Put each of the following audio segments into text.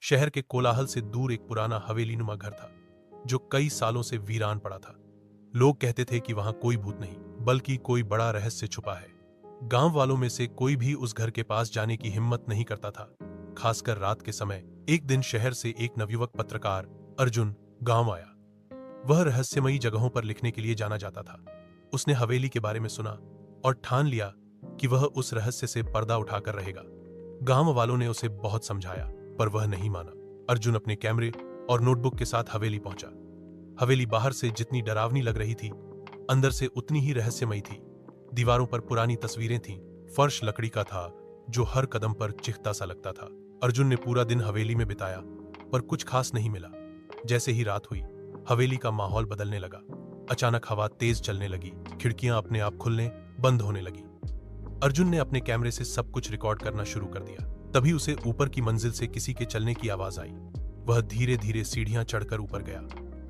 शहर के कोलाहल से दूर एक पुराना हवेलीनुमा घर था जो कई सालों से वीरान पड़ा था। लोग कहते थे कि वहां कोई भूत नहीं बल्कि कोई बड़ा रहस्य छुपा है। गांव वालों में से कोई भी उस घर के पास जाने की हिम्मत नहीं करता था, खासकर रात के समय। एक दिन शहर से एक नवयुवक पत्रकार अर्जुन गांव आया। वह रहस्यमयी जगहों पर लिखने के लिए जाना जाता था। उसने हवेली के बारे में सुना और ठान लिया कि वह उस रहस्य से पर्दा उठाकर रहेगा। गांव वालों ने उसे बहुत समझाया पर वह नहीं माना। अर्जुन अपने कैमरे और नोटबुक के साथ हवेली पहुंचा। हवेली बाहर से जितनी डरावनी लग रही थी, अंदर से उतनी ही रहस्यमयी थी। दीवारों पर पुरानी तस्वीरें थीं, फर्श लकड़ी का था जो हर कदम पर चिखता सा लगता था। अर्जुन ने पूरा दिन हवेली में बिताया पर कुछ खास नहीं मिला। जैसे ही रात हुई, हवेली का माहौल बदलने लगा। अचानक हवा तेज चलने लगी, खिड़कियां अपने आप खुलने बंद होने लगी। अर्जुन ने अपने कैमरे से सब कुछ रिकॉर्ड करना शुरू कर दिया। तभी उसे ऊपर की मंजिल से किसी के चलने की आवाज आई। वह धीरे धीरे सीढ़ियां चढ़कर ऊपर गया।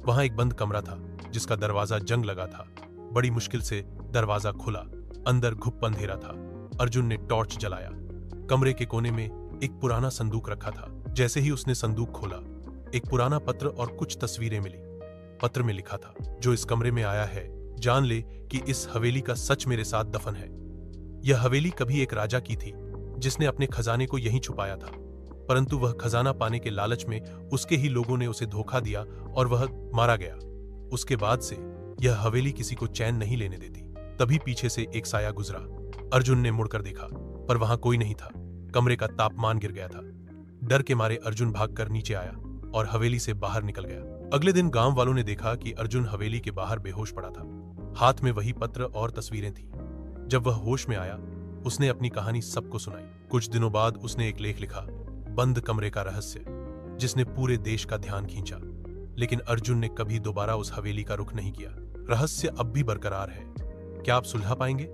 वहां एक बंद कमरा था जिसका दरवाजा जंग लगा था। बड़ी मुश्किल से दरवाजा खुला। अंदर घुप अंधेरा था। अर्जुन ने टॉर्च जलाया। कमरे के कोने में एक पुराना संदूक रखा था। जैसे ही उसने संदूक खोला, एक पुराना पत्र और कुछ तस्वीरें मिली। पत्र में लिखा था, जो इस कमरे में आया है जान ले कि इस हवेली का सच मेरे साथ दफन है। यह हवेली कभी एक राजा की थी जिसने अपने खजाने को यहीं छुपाया था, परंतु वह खजाना पाने के लालच में उसके ही लोगों ने उसे धोखा दिया और वह मारा गया। उसके बाद से यह हवेली किसी को चैन नहीं लेने देती। तभी पीछे से एक साया गुजरा। अर्जुन ने मुड़कर देखा पर वहां कोई नहीं था। कमरे का तापमान गिर गया था। डर के मारे अर्जुन भागकर नीचे आया और हवेली से बाहर निकल गया। अगले दिन गांव वालों ने देखा कि अर्जुन हवेली के बाहर बेहोश पड़ा था। हाथ में वही पत्र और तस्वीरें थीं। जब वह होश में आया, उसने अपनी कहानी सबको सुनाई। कुछ दिनों बाद उसने एक लेख लिखा, बंद कमरे का रहस्य, जिसने पूरे देश का ध्यान खींचा। लेकिन अर्जुन ने कभी दोबारा उस हवेली का रुख नहीं किया। रहस्य अब भी बरकरार है। क्या आप सुलझा पाएंगे?